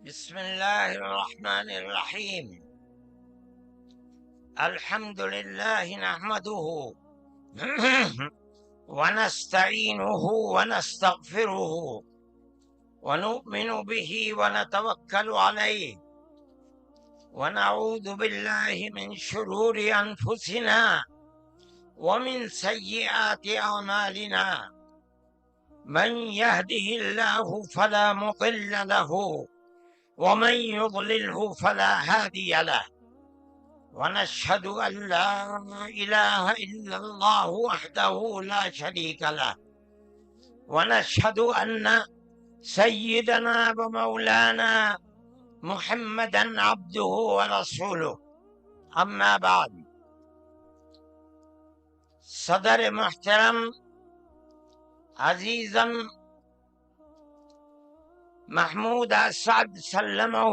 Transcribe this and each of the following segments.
بسم الله الرحمن الرحيم. الحمد لله نحمده ونستعينه ونستغفره ونؤمن به ونتوكل عليه ونعوذ بالله من شرور أنفسنا ومن سيئات أعمالنا. من يهده الله فلا مضل له ومن يضلله فلا هادي له، ونشهد أن لا إله إلا الله وحده لا شريك له، ونشهد أن سيدنا ومولانا محمدا عبده ورسوله. أما بعد، صدر محترم عزیزم محمود اسعد سلمہ،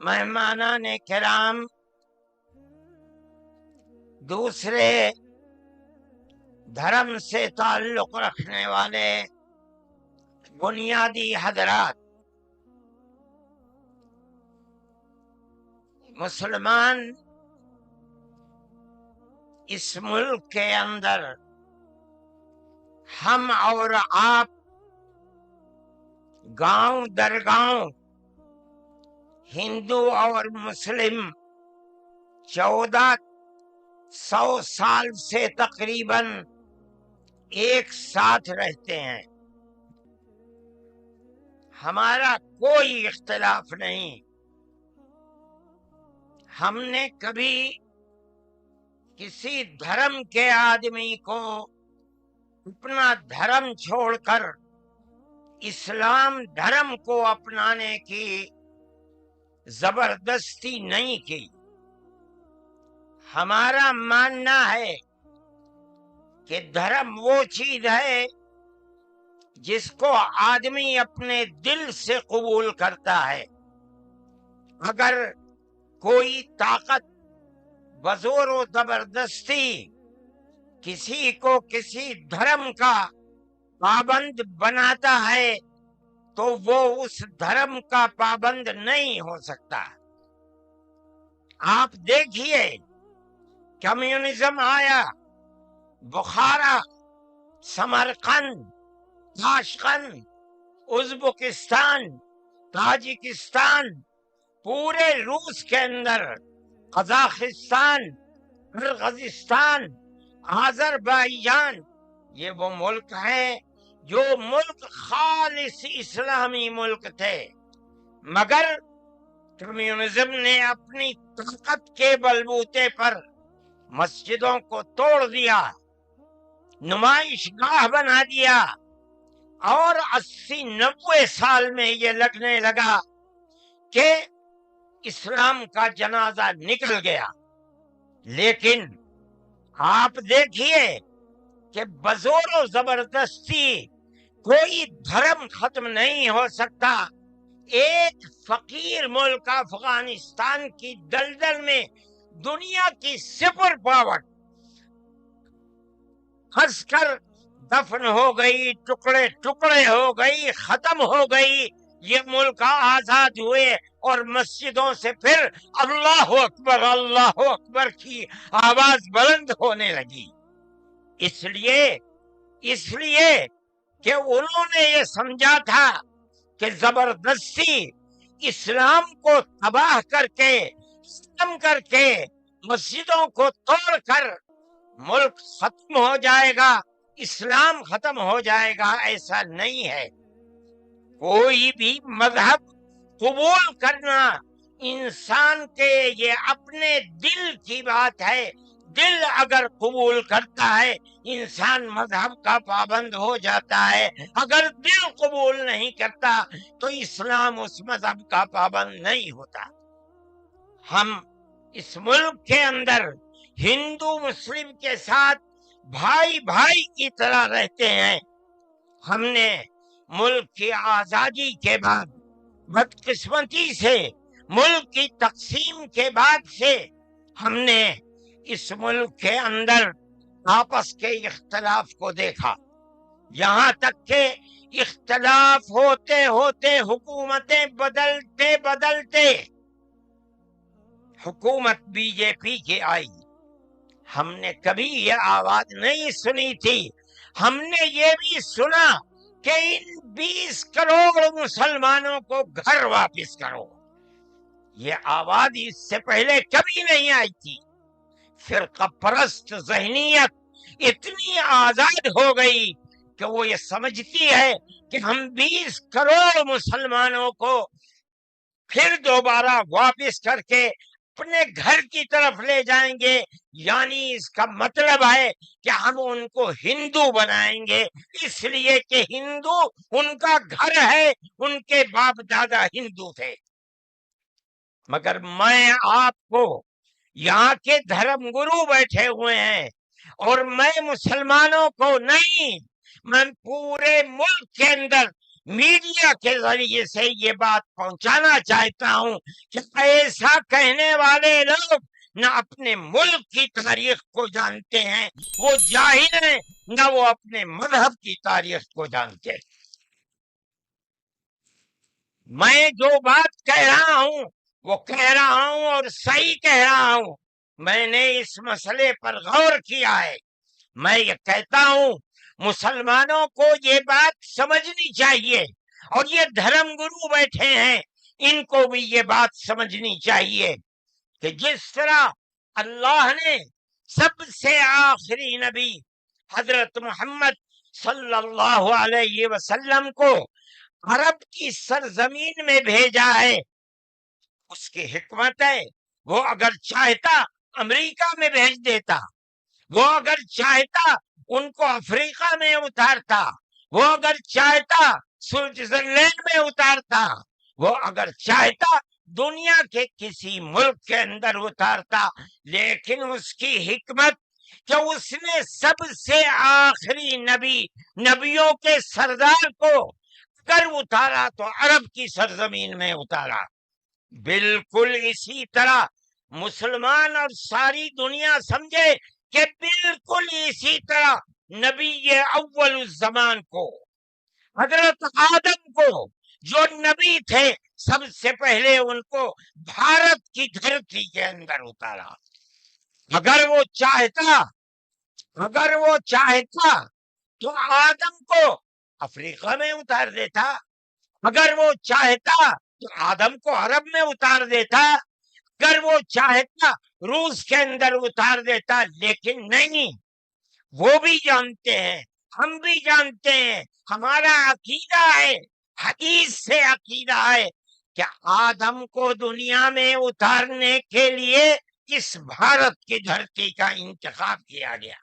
مہمانان کرام، دوسرے دھرم سے تعلق رکھنے والے بنیادی حضرات، مسلمان اس ملک کے اندر ہم اور آپ گاؤں در گاؤں، ہندو اور مسلم 1400 سال سے تقریباً ایک ساتھ رہتے ہیں. ہمارا کوئی اختلاف نہیں. ہم نے کبھی کسی دھرم کے آدمی کو اپنا دھرم چھوڑ کر اسلام دھرم کو اپنانے کی زبردستی نہیں کی. ہمارا ماننا ہے کہ دھرم وہ چیز ہے جس کو آدمی اپنے دل سے قبول کرتا ہے. اگر کوئی طاقت بزور و زبردستی کسی کو کسی دھرم کا پابند بناتا ہے تو وہ اس دھرم کا پابند نہیں ہو سکتا. آپ دیکھیے، کمیونزم آیا، بخارا، سمرقند، تاشقند، ازبکستان، تاجکستان، پورے روس کے اندر، قزاقستان، قرغیزستان، آذربائیجان، یہ وہ ملک ہیں جو ملک خالص اسلامی ملک تھے، مگر کمیونزم نے اپنی طاقت کے بلبوتے پر مسجدوں کو توڑ دیا، نمائش گاہ بنا دیا، اور 80-90 سال میں یہ لگنے لگا کہ اسلام کا جنازہ نکل گیا. لیکن آپ دیکھیے کہ بزور و زبردستی کوئی دھرم ختم نہیں ہو سکتا. ایک فقیر ملک افغانستان کی دلدل میں دنیا کی سپر پاور پھنس کر دفن ہو گئی، ٹکڑے ٹکڑے ہو گئی، ختم ہو گئی. یہ ملک آزاد ہوئے اور مسجدوں سے پھر اللہ اکبر کی آواز بلند ہونے لگی. اس لیے کہ انہوں نے یہ سمجھا تھا کہ زبردستی اسلام کو تباہ کر کے، ختم کر کے، مسجدوں کو توڑ کر ملک ختم ہو جائے گا، اسلام ختم ہو جائے گا. ایسا نہیں ہے. کوئی بھی مذہب قبول کرنا انسان کے یہ اپنے دل کی بات ہے. دل اگر قبول کرتا ہے انسان مذہب کا پابند ہو جاتا ہے. اگر دل قبول نہیں کرتا تو اسلام اس مذہب کا پابند نہیں ہوتا. ہم اس ملک کے اندر ہندو مسلم کے ساتھ بھائی بھائی کی طرح رہتے ہیں. ہم نے ملک کی آزادی کے بعد بدقسمتی سے ملک کی تقسیم کے بعد سے ہم نے اس ملک کے اندر آپس کے اختلاف کو دیکھا. یہاں تک کہ اختلاف ہوتے ہوتے حکومتیں بدلتے بدلتے حکومت بی جے پی کی آئی، ہم نے کبھی یہ آواز نہیں سنی تھی. ہم نے یہ بھی سنا کہ ان 20 کروڑ مسلمانوں کو گھر واپس کرو. یہ آواز اس سے پہلے کبھی نہیں آئی تھی. فرقہ پرست ذہنیت اتنی آزاد ہو گئی کہ وہ یہ سمجھتی ہے کہ ہم 20 کروڑ مسلمانوں کو پھر دوبارہ واپس کر کے اپنے گھر کی طرف لے جائیں گے، یعنی اس کا مطلب ہے کہ ہم ان کو ہندو بنائیں گے، اس لیے کہ ہندو ان کا گھر ہے، ان کے باپ دادا ہندو تھے. مگر میں آپ کو، یہاں کے دھرم گرو بیٹھے ہوئے ہیں اور میں مسلمانوں کو نہیں، میں پورے ملک کے اندر میڈیا کے ذریعے سے یہ بات پہنچانا چاہتا ہوں کہ ایسا کہنے والے لوگ نہ اپنے ملک کی تاریخ کو جانتے ہیں، وہ جاہل ہیں، نہ وہ اپنے مذہب کی تاریخ کو جانتے ہیں. میں جو بات کہہ رہا ہوں وہ کہہ رہا ہوں اور صحیح کہہ رہا ہوں. میں نے اس مسئلے پر غور کیا ہے. میں یہ کہتا ہوں مسلمانوں کو یہ بات سمجھنی چاہیے، اور یہ دھرم گرو بیٹھے ہیں ان کو بھی یہ بات سمجھنی چاہیے کہ جس طرح اللہ نے سب سے آخری نبی حضرت محمد صلی اللہ علیہ وسلم کو عرب کی سرزمین میں بھیجا ہے، اس کی حکمت ہے. وہ اگر چاہتا امریکہ میں بھیج دیتا، وہ اگر چاہتا ان کو افریقہ میں اتارتا، وہ اگر چاہتا سوئٹزرلینڈ میں اتارتا، وہ اگر چاہتا دنیا کے کسی ملک کے اندر اتارتا، لیکن اس کی حکمت کہ اس نے سب سے آخری نبی، نبیوں کے سردار کو اگر اتارا تو عرب کی سرزمین میں اتارا. بالکل اسی طرح مسلمان اور ساری دنیا سمجھے کہ بالکل اسی طرح نبی اول الزمان کو، حضرت آدم کو جو نبی تھے، سب سے پہلے ان کو بھارت کی دھرتی کے اندر اتارا. اگر وہ چاہتا تو آدم کو افریقہ میں اتار دیتا، اگر وہ چاہتا تو آدم کو عرب میں اتار دیتا، اگر وہ چاہتا روس کے اندر اتار دیتا. لیکن نہیں، وہ بھی جانتے ہیں، ہم بھی جانتے ہیں، ہمارا عقیدہ ہے، حدیث سے عقیدہ ہے کہ آدم کو دنیا میں اتارنے کے لیے اس بھارت کی دھرتی کا انتخاب کیا گیا.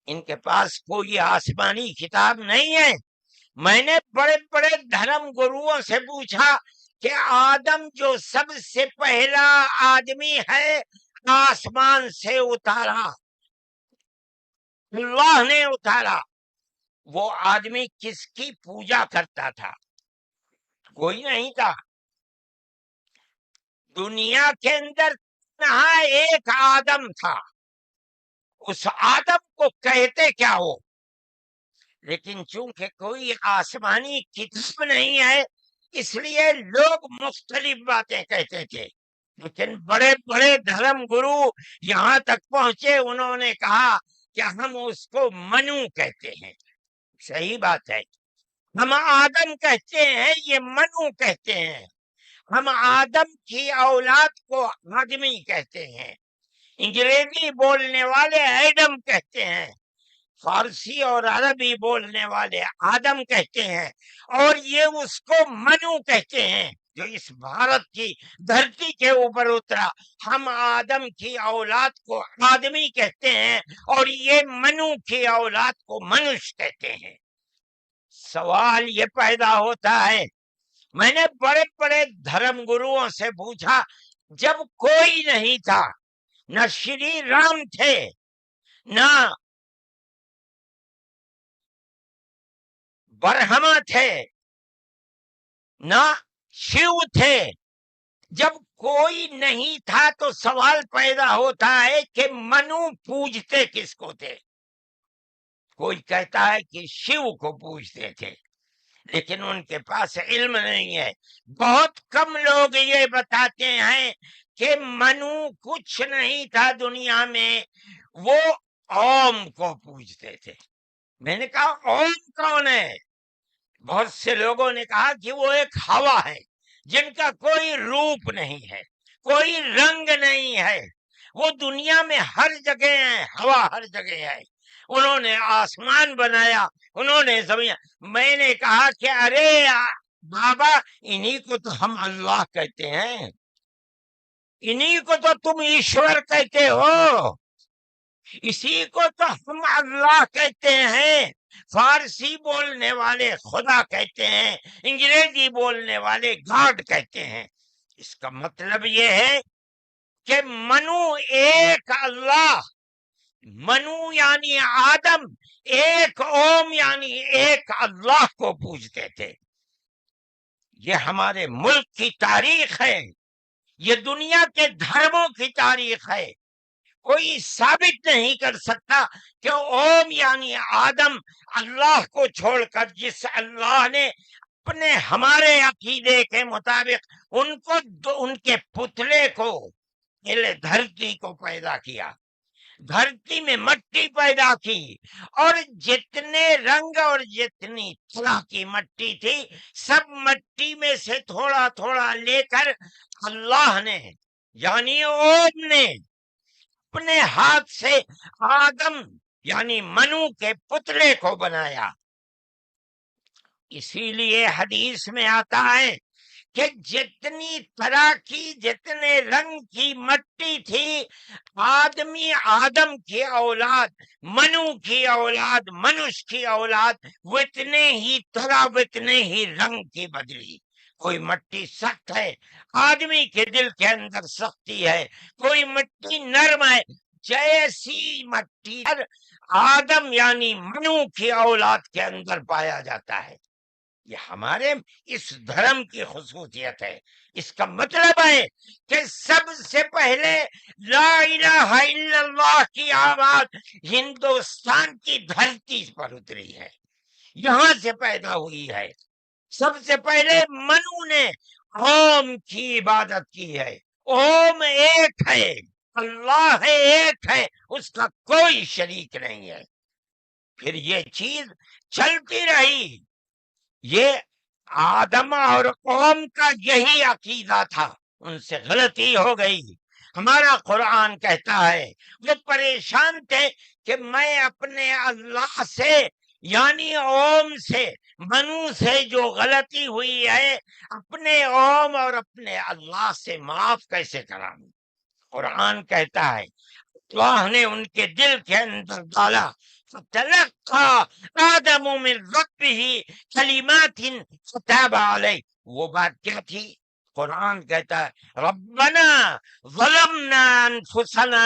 ان کے پاس کوئی آسمانی کتاب نہیں ہے. میں نے بڑے بڑے دھرم گروؤں سے پوچھا کہ آدم جو سب سے پہلا آدمی ہے آسمان سے اتارا، اللہ نے اتارا، وہ آدمی کس کی پوجا کرتا تھا؟ کوئی نہیں تھا. دنیا کے اندر نہ ایک آدم تھا. اس آدم کو کہتے کیا ہو؟ لیکن چونکہ کوئی آسمانی کتاب نہیں ہے، اس لیے لوگ مختلف باتیں کہتے تھے. لیکن بڑے بڑے دھرم گرو یہاں تک پہنچے، انہوں نے کہا کہ ہم اس کو منو کہتے ہیں. صحیح بات ہے، ہم آدم کہتے ہیں، یہ منو کہتے ہیں. ہم آدم کی اولاد کو آدمی کہتے ہیں. انگریزی بولنے والے ایڈم کہتے ہیں، فارسی اور عربی بولنے والے آدم کہتے ہیں، اور یہ اس کو منو کہتے ہیں جو اس بھارت کی دھرتی کے اوپر اترا. ہم آدم کی اولاد کو آدمی کہتے ہیں اور یہ منو کی اولاد کو منش کہتے ہیں. سوال یہ پیدا ہوتا ہے، میں نے بڑے بڑے دھرم گروؤں سے پوچھا، جب کوئی نہیں تھا، نہ شری رام تھے، نہ برہما تھے، نہ شیو تھے، جب کوئی نہیں تھا تو سوال پیدا ہوتا ہے کہ منو پوجتے کس کو تھے؟ کوئی کہتا ہے کہ شیو کو پوجتے تھے، لیکن ان کے پاس علم نہیں ہے۔ بہت کم لوگ یہ بتاتے ہیں کہ منو کچھ نہیں تھا دنیا میں، وہ اوم کو پوجتے تھے۔ میں نے کہا اوم کون ہے؟ بہت سے لوگوں نے کہا کہ وہ ایک ہوا ہے جن کا کوئی روپ نہیں ہے، کوئی رنگ نہیں ہے، وہ دنیا میں ہر جگہ ہے، ہوا ہر جگہ ہے۔ انہوں نے آسمان بنایا، انہوں نے زمین۔ میں نے کہا کہ ارے بابا، انہی کو تو ہم اللہ کہتے ہیں، انہی کو تو تم ایشور کہتے ہو، اسی کو تو ہم اللہ کہتے ہیں۔ فارسی بولنے والے خدا کہتے ہیں، انگریزی بولنے والے گاڈ کہتے ہیں۔ اس کا مطلب یہ ہے کہ منو ایک اللہ، منو یعنی آدم، ایک اوم یعنی ایک اللہ کو پوجتے تھے۔ یہ ہمارے ملک کی تاریخ ہے، یہ دنیا کے دھرموں کی تاریخ ہے۔ کوئی ثابت نہیں کر سکتا کہ اوم یعنی آدم اللہ کو چھوڑ کر جس اللہ نے اپنے ہمارے عقیدے کے مطابق ان کے پتلے کو، پہلے دھرتی کو پیدا کیا، دھرتی میں مٹی پیدا کی، اور جتنے رنگ اور جتنی طرح کی مٹی تھی، سب مٹی میں سے تھوڑا تھوڑا لے کر اللہ نے یعنی اوم نے اپنے ہاتھ سے آدم یعنی منو کے پتلے کو بنایا۔ اسی لیے حدیث میں آتا ہے کہ جتنی طرح کی، جتنے رنگ کی مٹی تھی، آدم کی اولاد، منو کی اولاد، منش کی اولاد، وہ اتنے ہی طرح، اتنے ہی رنگ کی بدلی۔ کوئی مٹی سخت ہے، آدمی کے دل کے اندر سختی ہے، کوئی مٹی نرم ہے، جیسی مٹی آدم یعنی منو کی اولاد کے اندر پایا جاتا ہے۔ یہ ہمارے اس دھرم کی خصوصیت ہے۔ اس کا مطلب ہے کہ سب سے پہلے لا الہ الا اللہ کی آواز ہندوستان کی دھرتی پر اتری ہے، یہاں سے پیدا ہوئی ہے۔ سب سے پہلے منو نے اوم کی عبادت کی ہے۔ اوم ایک ہے، اللہ ہے، ایک ہے، اس کا کوئی شریک نہیں ہے۔ پھر یہ چیز چلتی رہی۔ یہ آدم اور قوم کا یہی عقیدہ تھا، ان سے غلطی ہو گئی۔ ہمارا قرآن کہتا ہے وہ پریشان تھے کہ میں اپنے اللہ سے یعنی اوم سے، منو سے جو غلطی ہوئی ہے، اپنے اوم اور اپنے اللہ سے معاف کیسے کراؤں۔ قرآن کہتا ہے اللہ نے ان کے دل کے اندر ڈالا، فَتَلَقَّى آدَمُ مِن رَبِّهِ كَلِمَاتٍ فَتَابَ عَلَيْهِ۔ وہ بات کیا تھی؟ قرآن کہتا ہے ربنا ظلمنا انفسنا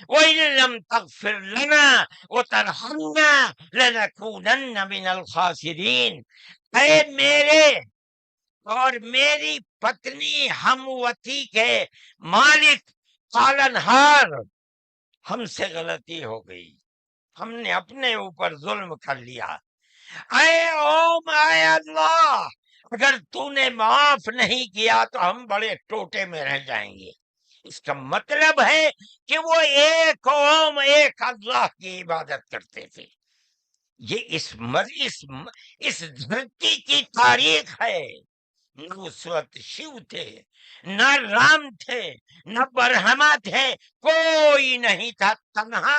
وَإِن لَّمْ تَغْفِرْ لَنَا وَتَرْحَمْنَا لَنَكُونَنَّ مِنَ الْخَاسِرِينَ۔ اے میرے اور میری پتنی ہموتی کے مالک، پالنہار، ہم سے غلطی ہو گئی، ہم نے اپنے اوپر ظلم کر لیا۔ اے اوم، اے اللہ، اگر تو نے معاف نہیں کیا تو ہم بڑے ٹوٹے میں رہ جائیں گے۔ اس کا مطلب ہے کہ وہ ایک اوم، ایک اللہ کی عبادت کرتے تھے۔ یہ اس دھرتی کی تاریخ ہے۔ نہ اس وقت شیو تھے، نہ رام تھے، نہ برہما تھے، کوئی نہیں تھا، تنہا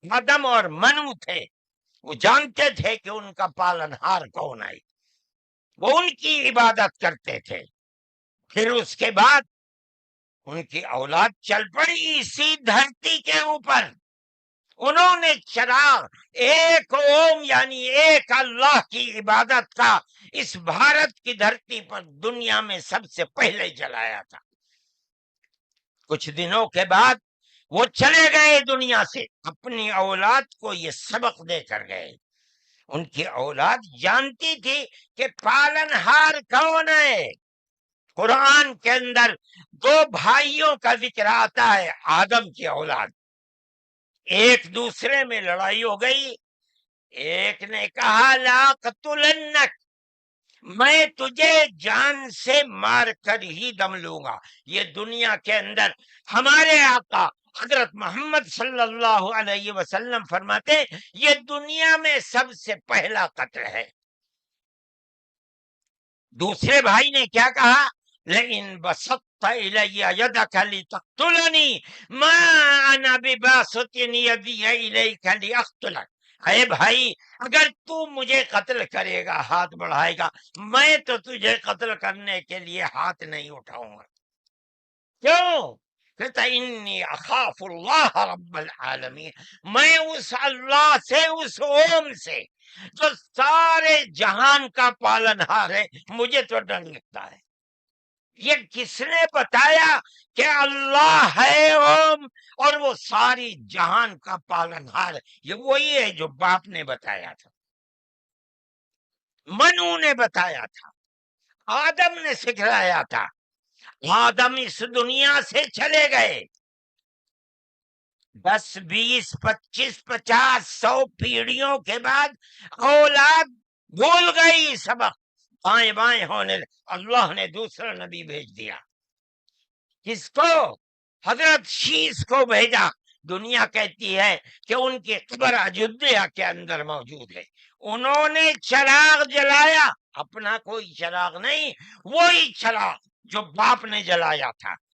آدم اور منو تھے۔ وہ جانتے تھے کہ ان کا پالنہار کون ہے، وہ ان کی عبادت کرتے تھے۔ پھر اس کے بعد ان کی اولاد چل پڑی اسی دھرتی کے اوپر، انہوں نے چراغ ایک اوم یعنی ایک اللہ کی عبادت کا اس بھارت کی دھرتی پر دنیا میں سب سے پہلے جلایا تھا۔ کچھ دنوں کے بعد وہ چلے گئے دنیا سے، اپنی اولاد کو یہ سبق دے کر گئے۔ ان کی اولاد جانتی تھی کہ پالنہار کون ہے۔ قرآن کے اندر دو بھائیوں کا ذکر آتا ہے، آدم کی اولاد، ایک دوسرے میں لڑائی ہو گئی، ایک نے کہا لا قتلنک، میں تجھے جان سے مار کر ہی دم لوں گا۔ یہ دنیا کے اندر ہمارے آقا حضرت محمد صلی اللہ علیہ وسلم فرماتے یہ دنیا میں سب سے پہلا قتل ہے۔ دوسرے بھائی نے کیا کہا؟ لئن بسطت الی یدک لتقتلنی ما انا بباسط یدی الیک لاقتلک، اے بھائی اگر تو مجھے قتل کرے گا، ہاتھ بڑھائے گا، میں تو تجھے قتل کرنے کے لیے ہاتھ نہیں اٹھاؤں گا۔ کیوں؟ کہتا انی اخاف اللہ رب العالمین، میں اس اللہ سے، اس اوم سے جو سارے جہان کا پالنہار ہے، مجھے تو ڈر لگتا ہے۔ یہ کس نے بتایا کہ اللہ ہے اوم اور وہ ساری جہان کا پالنہار ہے؟ یہ وہی ہے جو باپ نے بتایا تھا، منو نے بتایا تھا، آدم نے سکھلایا تھا۔ آدم اس دنیا سے چلے گئے، 10 20 25 50 100 پیڑھیوں کے بعد اولاد بھول گئی سبق، بائیں بائیں ہونے، اللہ نے دوسرا نبی بھیج دیا۔ کس کو؟ حضرت شیس کو بھیجا۔ دنیا کہتی ہے کہ ان کی قبر اجودھیا کے اندر موجود ہے۔ انہوں نے چراغ جلایا، اپنا کوئی چراغ نہیں، وہی چراغ جو باپ نے جلایا تھا،